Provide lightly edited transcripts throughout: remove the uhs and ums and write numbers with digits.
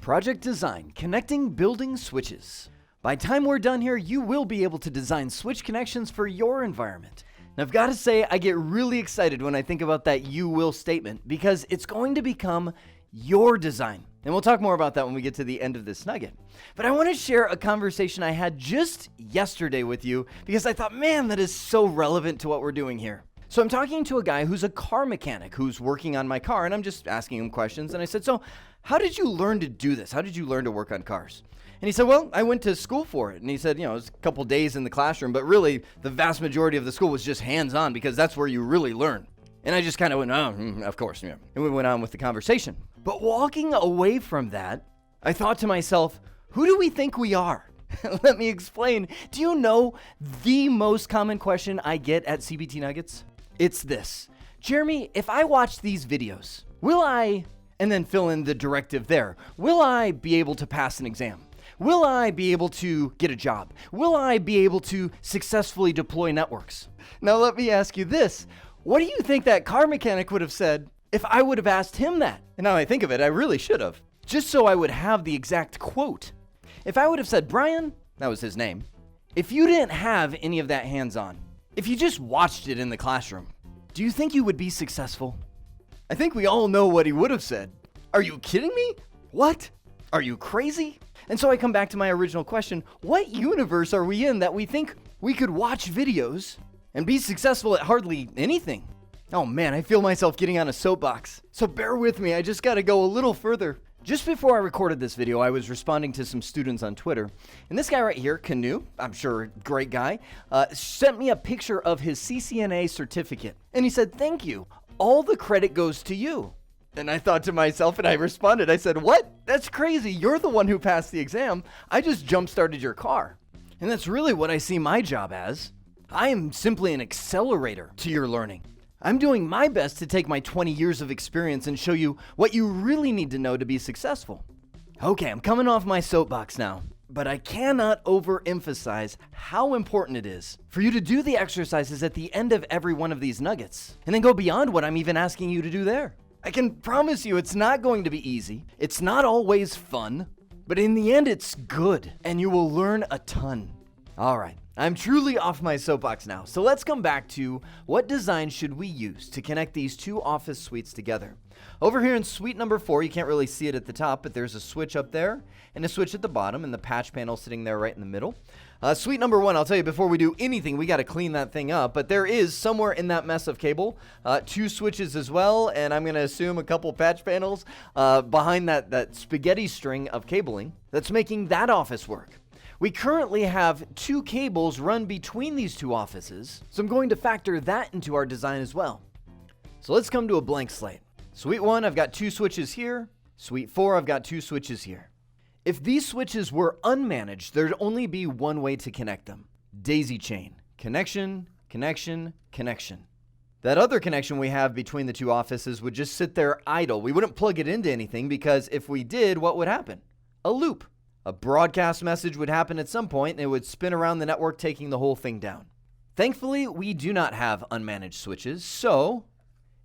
Project Design, Connecting Building Switches. By the time we're done here, you will be able to design switch connections for your environment. Now, I've got to say, I get really excited when I think about that "you will" statement because it's going to become your design. And we'll talk more about that when we get to the end of this nugget. But I want to share a conversation I had just yesterday with you because I thought, man, that is so relevant to what we're doing here. So I'm talking to a guy who's a car mechanic who's working on my car, and I'm just asking him questions. And I said, so how did you learn to do this? How did you learn to work on cars? And he said, well, I went to school for it. And he said, it was a couple days in the classroom, but really the vast majority of the school was just hands-on because that's where you really learn. And I just kind of went, of course, yeah. And we went on with the conversation. But walking away from that, I thought to myself, who do we think we are? Let me explain. Do you know the most common question I get at CBT Nuggets? It's this. Jeremy, if I watch these videos, will I, and then fill in the directive there, will I be able to pass an exam? Will I be able to get a job? Will I be able to successfully deploy networks? Now let me ask you this. What do you think that car mechanic would have said if I would have asked him that? And now I think of it, I really should have. Just so I would have the exact quote. If I would have said, Brian, that was his name, if you didn't have any of that hands-on, if you just watched it in the classroom, do you think you would be successful? I think we all know what he would have said. Are you kidding me? What? Are you crazy? And so I come back to my original question. What universe are we in that we think we could watch videos and be successful at hardly anything? Oh man, I feel myself getting on a soapbox. So bear with me, I just gotta go a little further. Just before I recorded this video, I was responding to some students on Twitter. And this guy right here, Canoe, I'm sure great guy, sent me a picture of his CCNA certificate. And he said, thank you. All the credit goes to you. And I thought to myself, and I responded, I said, what? That's crazy. You're the one who passed the exam. I just jump-started your car. And that's really what I see my job as. I am simply an accelerator to your learning. I'm doing my best to take my 20 years of experience and show you what you really need to know to be successful. Okay, I'm coming off my soapbox now, but I cannot overemphasize how important it is for you to do the exercises at the end of every one of these nuggets, and then go beyond what I'm even asking you to do there. I can promise you it's not going to be easy. It's not always fun, but in the end, it's good, and you will learn a ton. All right. I'm truly off my soapbox now, so let's come back to what design should we use to connect these two office suites together. Over here in suite number 4, you can't really see it at the top, but there's a switch up there and a switch at the bottom and the patch panel sitting there right in the middle. Suite number 1, I'll tell you before we do anything, we got to clean that thing up, but there is somewhere in that mess of cable, 2 switches as well, and I'm going to assume a couple patch panels behind that spaghetti string of cabling that's making that office work. We currently have 2 cables run between these 2 offices, so I'm going to factor that into our design as well. So let's come to a blank slate. Suite 1, I've got 2 switches here. Suite 4, I've got 2 switches here. If these switches were unmanaged, there'd only be one way to connect them. Daisy chain. Connection, connection, connection. That other connection we have between the 2 offices would just sit there idle. We wouldn't plug it into anything because if we did, what would happen? A loop. A broadcast message would happen at some point and it would spin around the network, taking the whole thing down. Thankfully, we do not have unmanaged switches, so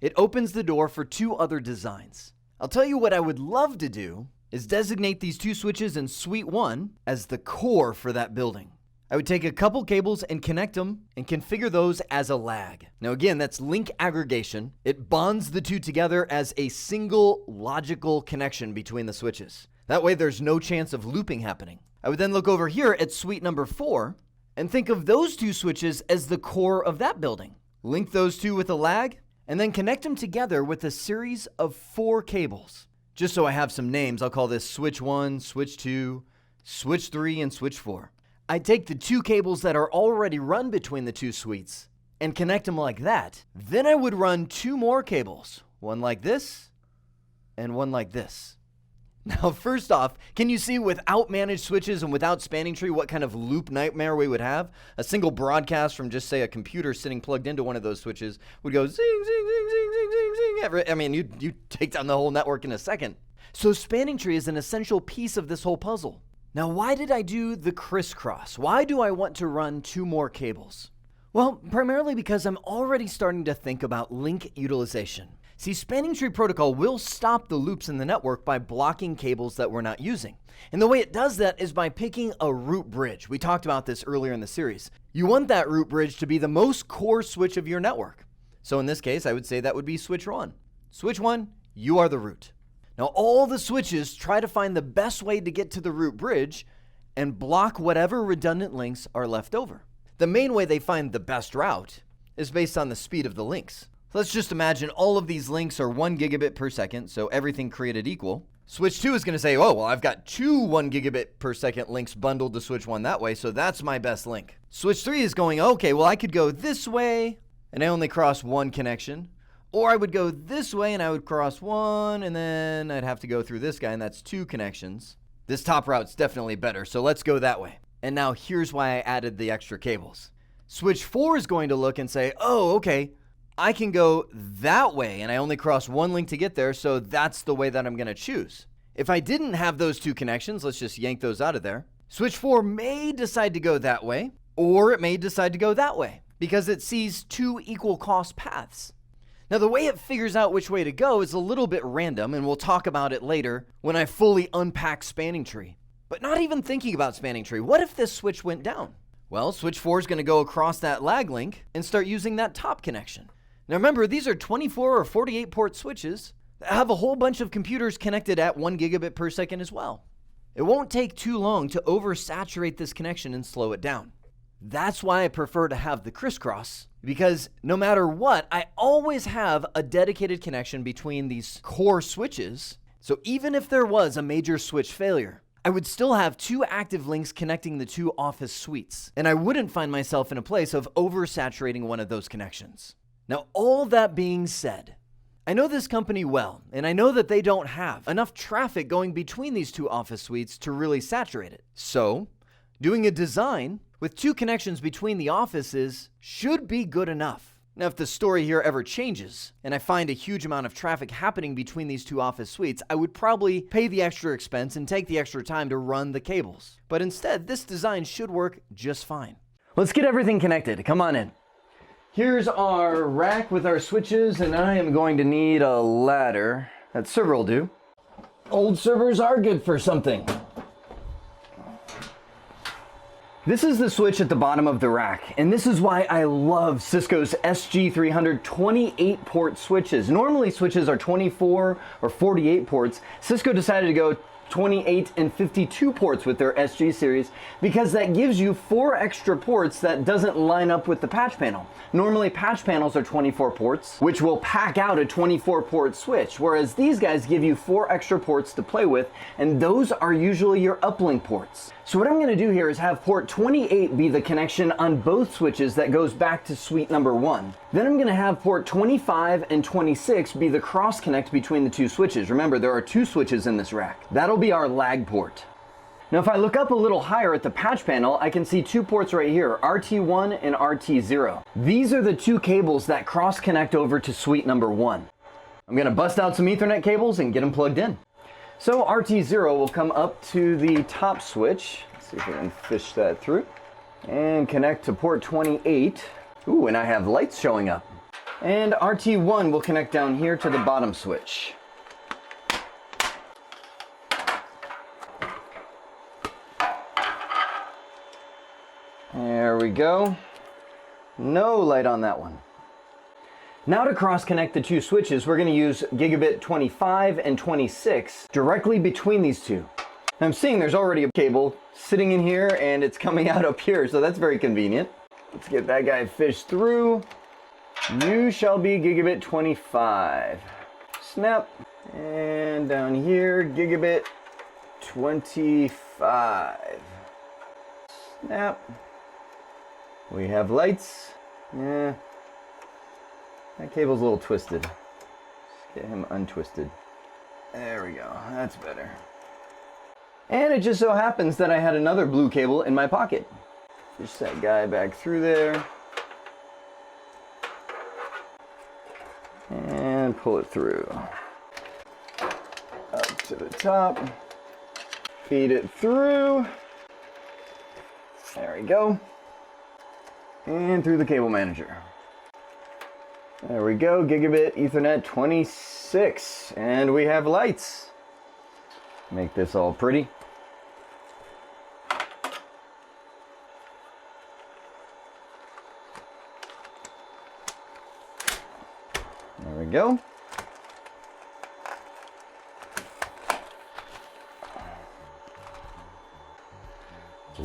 it opens the door for 2 other designs. I'll tell you what I would love to do is designate these 2 switches in suite 1 as the core for that building. I would take a couple cables and connect them and configure those as a lag. Now again, that's link aggregation. It bonds the 2 together as a single logical connection between the switches. That way there's no chance of looping happening. I would then look over here at suite number 4 and think of those 2 switches as the core of that building. Link those 2 with a lag and then connect them together with a series of 4 cables. Just so I have some names, I'll call this switch 1, switch 2, switch 3, and switch 4. I take the 2 cables that are already run between the 2 suites and connect them like that. Then I would run 2 more cables, one like this and one like this. Now, first off, can you see without managed switches and without spanning tree what kind of loop nightmare we would have? A single broadcast from just say a computer sitting plugged into one of those switches would go zing, zing, zing, zing, zing, zing, zing. I mean, you take down the whole network in a second. So spanning tree is an essential piece of this whole puzzle. Now, why did I do the crisscross? Why do I want to run 2 more cables? Well, primarily because I'm already starting to think about link utilization. See, spanning tree protocol will stop the loops in the network by blocking cables that we're not using. And the way it does that is by picking a root bridge. We talked about this earlier in the series. You want that root bridge to be the most core switch of your network. So in this case, I would say that would be switch 1. Switch 1, you are the root. Now all the switches try to find the best way to get to the root bridge and block whatever redundant links are left over. The main way they find the best route is based on the speed of the links. Let's just imagine all of these links are 1 gigabit per second, so everything created equal. Switch 2 is going to say, oh, well, I've got 2 1 gigabit per second links bundled to switch 1 that way, so that's my best link. Switch 3 is going, okay, well, I could go this way, and I only cross 1 connection. Or I would go this way, and I would cross 1, and then I'd have to go through this guy, and that's 2 connections. This top route's definitely better, so let's go that way. And now here's why I added the extra cables. Switch 4 is going to look and say, oh, okay, I can go that way, and I only cross 1 link to get there, so that's the way that I'm going to choose. If I didn't have those 2 connections, let's just yank those out of there. Switch 4 may decide to go that way, or it may decide to go that way, because it sees 2 equal cost paths. Now, the way it figures out which way to go is a little bit random, and we'll talk about it later when I fully unpack spanning tree. But not even thinking about spanning tree, what if this switch went down? Well, switch 4 is going to go across that lag link and start using that top connection. Now remember, these are 24 or 48 port switches that have a whole bunch of computers connected at 1 gigabit per second as well. It won't take too long to oversaturate this connection and slow it down. That's why I prefer to have the crisscross, because no matter what, I always have a dedicated connection between these core switches. So even if there was a major switch failure, I would still have 2 active links connecting the 2 office suites, and I wouldn't find myself in a place of oversaturating one of those connections. Now, all that being said, I know this company well, and I know that they don't have enough traffic going between these 2 office suites to really saturate it. So, doing a design with 2 connections between the offices should be good enough. Now, if the story here ever changes, and I find a huge amount of traffic happening between these 2 office suites, I would probably pay the extra expense and take the extra time to run the cables. But instead, this design should work just fine. Let's get everything connected. Come on in. Here's our rack with our switches, and I am going to need a ladder. That server will do. Old servers are good for something. This is the switch at the bottom of the rack, and this is why I love Cisco's SG300 28 port switches. Normally switches are 24 or 48 ports. Cisco decided to go 28 and 52 ports with their SG series because that gives you 4 extra ports that doesn't line up with the patch panel. Normally patch panels are 24 ports, which will pack out a 24 port switch, whereas these guys give you 4 extra ports to play with, and those are usually your uplink ports. So what I'm going to do here is have port 28 be the connection on both switches that goes back to suite number 1. Then I'm going to have port 25 and 26 be the cross connect between the 2 switches. Remember, there are 2 switches in this rack. That'll be our lag port. Now if I look up a little higher at the patch panel, I can see 2 ports right here, RT1 and RT0. These are the 2 cables that cross connect over to suite number 1. I'm going to bust out some Ethernet cables and get them plugged in. So RT0 will come up to the top switch. Let's see if we can fish that through. And connect to port 28. Ooh, and I have lights showing up. And RT1 will connect down here to the bottom switch. There we go. No light on that one. Now to cross connect the 2 switches, we're going to use gigabit 25 and 26 directly between these 2. I'm seeing there's already a cable sitting in here and it's coming out up here, so that's very convenient. Let's get that guy fished through. You shall be gigabit 25. Snap. And down here, gigabit 25. Snap. We have lights. Yeah. That cable's a little twisted. Let's get him untwisted. There we go. That's better. And it just so happens that I had another blue cable in my pocket. Push that guy back through there. And pull it through. Up to the top. Feed it through. There we go. And through the cable manager. There we go, gigabit Ethernet 26, and we have lights. Make this all pretty. There we go.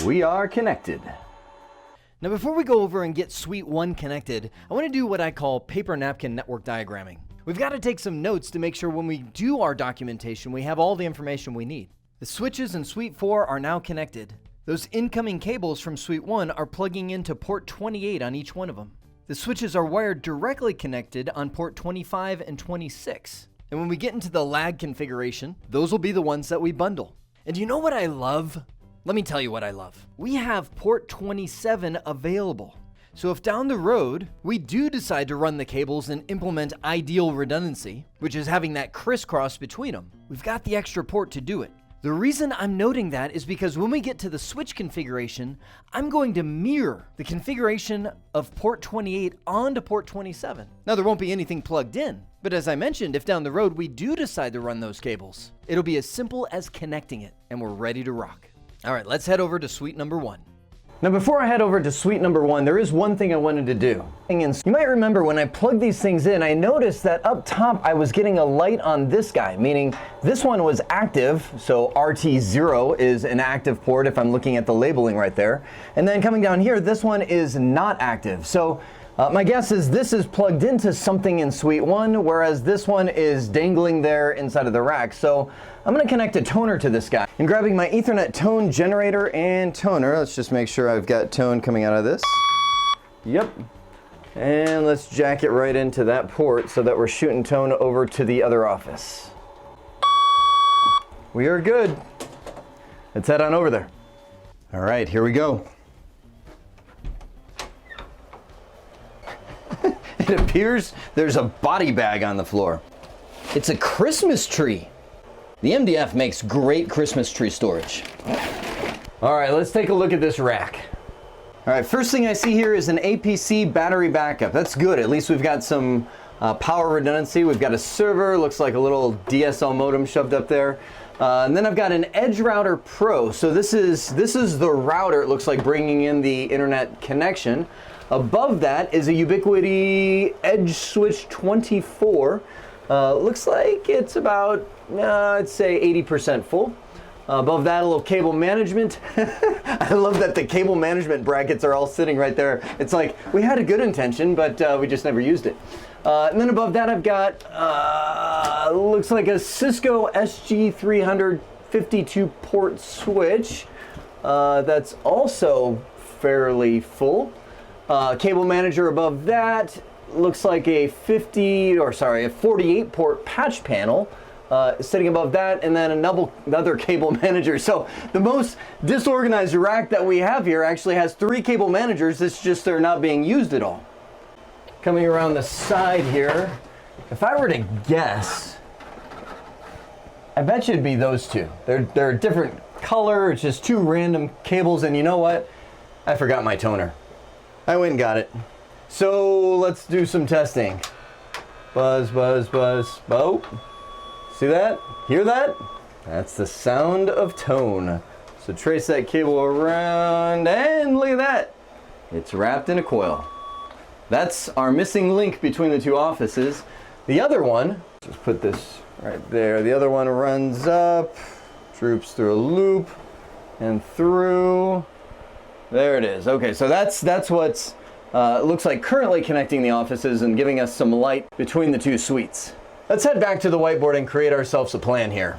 We are connected. Now before we go over and get Suite 1 connected, I want to do what I call paper napkin network diagramming. We've got to take some notes to make sure when we do our documentation, we have all the information we need. The switches in Suite 4 are now connected. Those incoming cables from Suite 1 are plugging into port 28 on each one of them. The switches are wired directly connected on port 25 and 26. And when we get into the lag configuration, those will be the ones that we bundle. And do you know what I love? Let me tell you what I love. We have port 27 available. So if down the road, we do decide to run the cables and implement ideal redundancy, which is having that crisscross between them, we've got the extra port to do it. The reason I'm noting that is because when we get to the switch configuration, I'm going to mirror the configuration of port 28 onto port 27. Now there won't be anything plugged in, but as I mentioned, if down the road we do decide to run those cables, it'll be as simple as connecting it and we're ready to rock. All right, let's head over to Suite number 1. Now before I head over to Suite number 1, there is one thing I wanted to do. You might remember when I plugged these things in, I noticed that up top I was getting a light on this guy, meaning this one was active, so RT0 is an active port if I'm looking at the labeling right there. And then coming down here, this one is not active. So my guess is this is plugged into something in Suite 1, whereas this one is dangling there inside of the rack. So I'm going to connect a toner to this guy. I'm grabbing my Ethernet tone generator and toner. Let's just make sure I've got tone coming out of this. Yep. And let's jack it right into that port so that we're shooting tone over to the other office. We are good. Let's head on over there. All right, here we go. It appears there's a body bag on the floor. It's a Christmas tree. The MDF makes great Christmas tree storage. All right, let's take a look at this rack. All right, first thing I see here is an APC battery backup. That's good. At least we've got some power redundancy. We've got a server, looks like a little DSL modem shoved up there. And then I've got an Edge Router Pro. So this is the router, it looks like, bringing in the internet connection. Above that is a Ubiquiti Edge Switch 24. Looks like it's about, I'd say 80% full. Above that, a little cable management. I love that the cable management brackets are all sitting right there. It's like, we had a good intention, but we just never used it. And then above that, I've got, looks like a Cisco SG300 52 port switch. That's also fairly full. Cable manager above that looks like a 48 port patch panel sitting above that, and then another cable manager. So the most disorganized rack that we have here actually has 3 cable managers. It's just they're not being used at all. Coming around the side here, if I were to guess, I bet you it'd be those two. They're a different color. It's just 2 random cables, and you know what? I forgot my toner. I went and got it. So let's do some testing. Buzz, buzz, buzz. Oh, see that? Hear that? That's the sound of tone. So trace that cable around, and look at that. It's wrapped in a coil. That's our missing link between the 2 offices. The other one, just put this right there. The other one runs up, droops through a loop, and through. There it is. Okay, so that's what's looks like currently connecting the offices and giving us some light between the 2 suites. Let's head back to the whiteboard and create ourselves a plan here.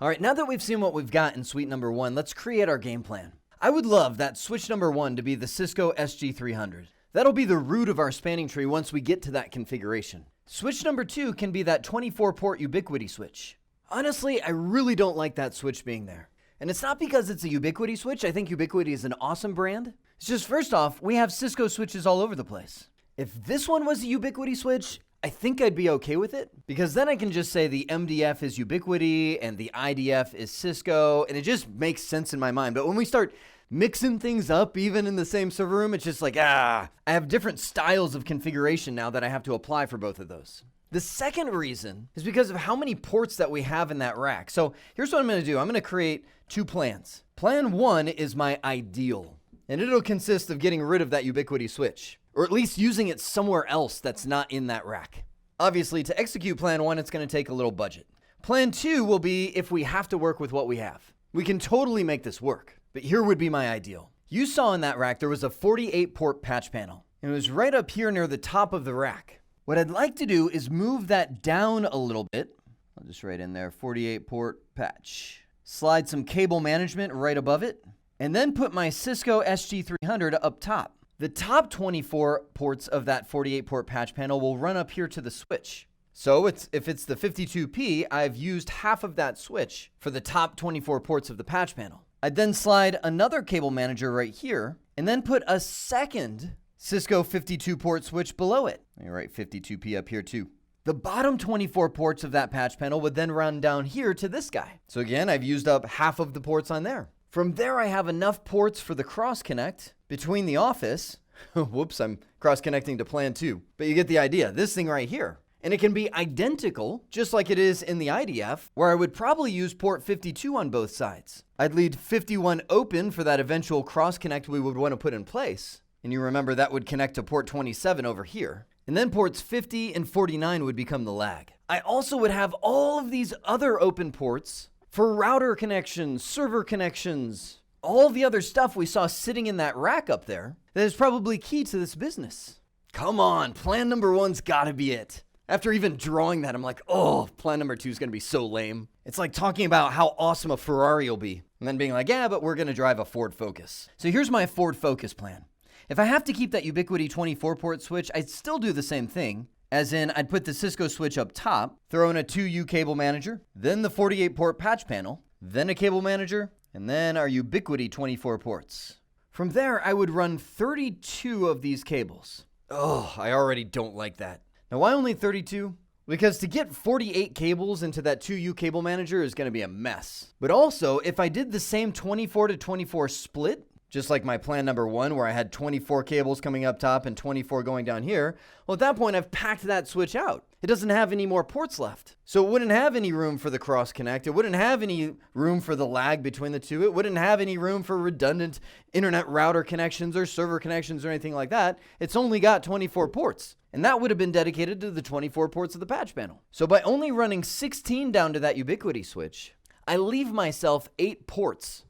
All right, now that we've seen what we've got in Suite number 1, let's create our game plan. I would love that switch number 1 to be the Cisco SG300. That'll be the root of our spanning tree once we get to that configuration. Switch number 2 can be that 24-port Ubiquiti switch. Honestly, I really don't like that switch being there. And it's not because it's a Ubiquiti switch. I think Ubiquiti is an awesome brand. It's just, first off, we have Cisco switches all over the place. If this one was a Ubiquiti switch, I think I'd be okay with it, because then I can just say the MDF is Ubiquiti and the IDF is Cisco, and it just makes sense in my mind. But when we start mixing things up even in the same server room. It's just like, I have different styles of configuration now that I have to apply for both of those. The second reason is because of how many ports that we have in that rack. So here's what I'm going to do. I'm going to create two plans. Plan 1 is my ideal, and it'll consist of getting rid of that ubiquity switch, or at least using it somewhere else that's not in that rack. Obviously, to execute plan 1, it's going to take a little budget. Plan 2 will be if we have to work with what we have. We can totally make this work, but here would be my ideal. You saw in that rack there was a 48 port patch panel, and it was right up here near the top of the rack. What I'd like to do is move that down a little bit. I'll just write in there 48 port patch. Slide some cable management right above it, and then put my Cisco SG300 up top. The top 24 ports of that 48 port patch panel will run up here to the switch. So if it's the 52P, I've used half of that switch for the top 24 ports of the patch panel. I'd then slide another cable manager right here, and then put a second Cisco 52 port switch below it. Let me write 52P up here too. The bottom 24 ports of that patch panel would then run down here to this guy. So again, I've used up half of the ports on there. From there, I have enough ports for the cross connect between the office. Whoops, I'm cross connecting to plan 2. But you get the idea, this thing right here. And it can be identical, just like it is in the IDF, where I would probably use port 52 on both sides. I'd leave 51 open for that eventual cross connect we would want to put in place. And you remember that would connect to port 27 over here. And then ports 50 and 49 would become the lag. I also would have all of these other open ports for router connections, server connections, all the other stuff we saw sitting in that rack up there that is probably key to this business. Come on, plan number 1's gotta be it. After even drawing that, I'm like, oh, plan number 2 is gonna be so lame. It's like talking about how awesome a Ferrari will be, and then being like, yeah, but we're gonna drive a Ford Focus. So here's my Ford Focus plan. If I have to keep that Ubiquiti 24 port switch, I'd still do the same thing. As in, I'd put the Cisco switch up top, throw in a 2U cable manager, then the 48 port patch panel, then a cable manager, and then our Ubiquiti 24 ports. From there, I would run 32 of these cables. Oh, I already don't like that. Now, why only 32? Because to get 48 cables into that 2U cable manager is going to be a mess. But also, if I did the same 24 to 24 split, just like my plan number 1 where I had 24 cables coming up top and 24 going down here, well, at that point, I've packed that switch out. It doesn't have any more ports left. So it wouldn't have any room for the cross connect. It wouldn't have any room for the lag between the two. It wouldn't have any room for redundant internet router connections or server connections or anything like that. It's only got 24 ports. And that would have been dedicated to the 24 ports of the patch panel. So by only running 16 down to that Ubiquiti switch, I leave myself 8 ports.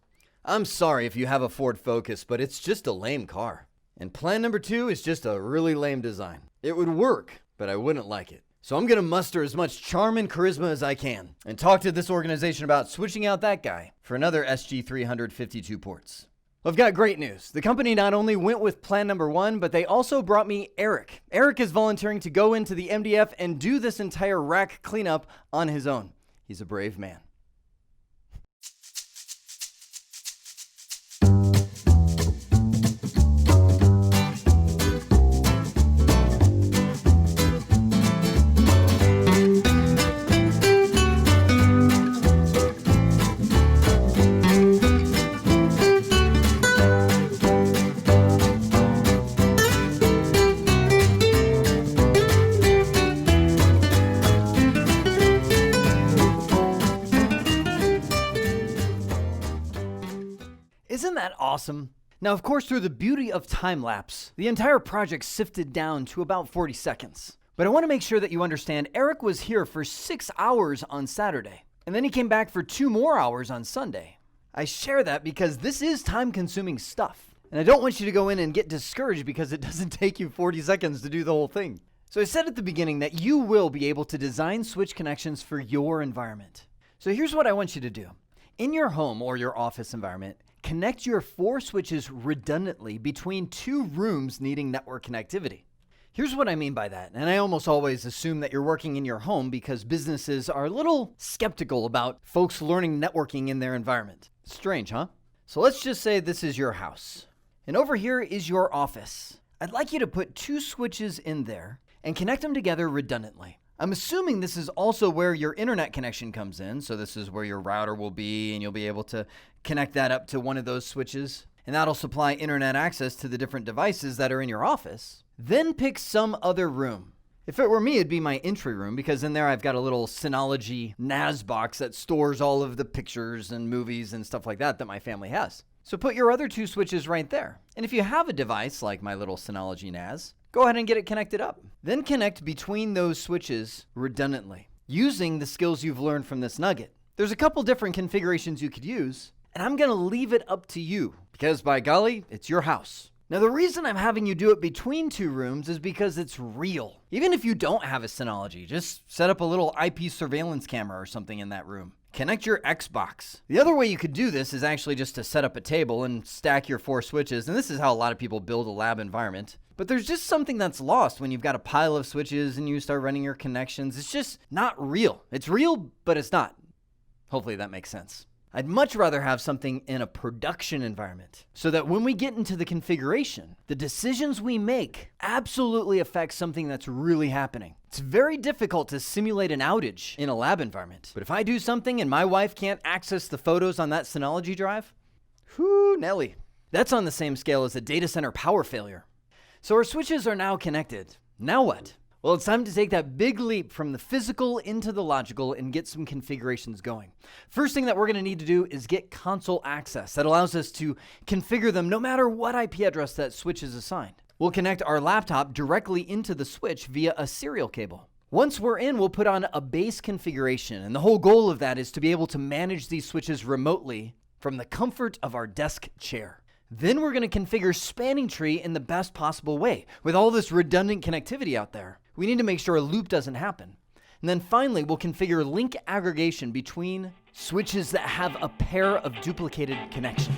I'm sorry if you have a Ford Focus, but it's just a lame car. And plan number 2 is just a really lame design. It would work, but I wouldn't like it. So I'm going to muster as much charm and charisma as I can and talk to this organization about switching out that guy for another SG300 52 ports. Well, I've got great news. The company not only went with plan number 1, but they also brought me Eric. Eric is volunteering to go into the MDF and do this entire rack cleanup on his own. He's a brave man. Isn't that awesome? Now, of course, through the beauty of time-lapse, the entire project sifted down to about 40 seconds. But I want to make sure that you understand Eric was here for 6 hours on Saturday, and then he came back for 2 more hours on Sunday. I share that because this is time-consuming stuff, and I don't want you to go in and get discouraged because it doesn't take you 40 seconds to do the whole thing. So I said at the beginning that you will be able to design switch connections for your environment. So here's what I want you to do. In your home or your office environment, connect your 4 switches redundantly between 2 rooms needing network connectivity. Here's what I mean by that, and I almost always assume that you're working in your home because businesses are a little skeptical about folks learning networking in their environment. Strange, huh? So let's just say this is your house, and over here is your office. I'd like you to put 2 switches in there and connect them together redundantly. I'm assuming this is also where your internet connection comes in, so this is where your router will be, and you'll be able to connect that up to one of those switches. and that'll supply internet access to the different devices that are in your office. Then pick some other room. If it were me, it'd be my entry room, because in there I've got a little Synology NAS box that stores all of the pictures and movies and stuff like that my family has. So put your other 2 switches right there. And if you have a device like my little Synology NAS, go ahead and get it connected up. Then connect between those switches redundantly, using the skills you've learned from this nugget. There's a couple different configurations you could use, and I'm gonna leave it up to you, because by golly, it's your house. Now, the reason I'm having you do it between 2 rooms is because it's real. Even if you don't have a Synology, just set up a little IP surveillance camera or something in that room. Connect your Xbox. The other way you could do this is actually just to set up a table and stack your 4 switches, and this is how a lot of people build a lab environment. But there's just something that's lost when you've got a pile of switches and you start running your connections. It's just not real. It's real, but it's not. Hopefully that makes sense. I'd much rather have something in a production environment so that when we get into the configuration, the decisions we make absolutely affect something that's really happening. It's very difficult to simulate an outage in a lab environment. But if I do something and my wife can't access the photos on that Synology drive, whoo, Nelly. That's on the same scale as a data center power failure. So our switches are now connected. Now what? Well, it's time to take that big leap from the physical into the logical and get some configurations going. First thing that we're going to need to do is get console access. That allows us to configure them no matter what IP address that switch is assigned. We'll connect our laptop directly into the switch via a serial cable. Once we're in, we'll put on a base configuration, and the whole goal of that is to be able to manage these switches remotely from the comfort of our desk chair. Then we're going to configure spanning tree in the best possible way. With all this redundant connectivity out there, we need to make sure a loop doesn't happen. And then finally, we'll configure link aggregation between switches that have a pair of duplicated connections.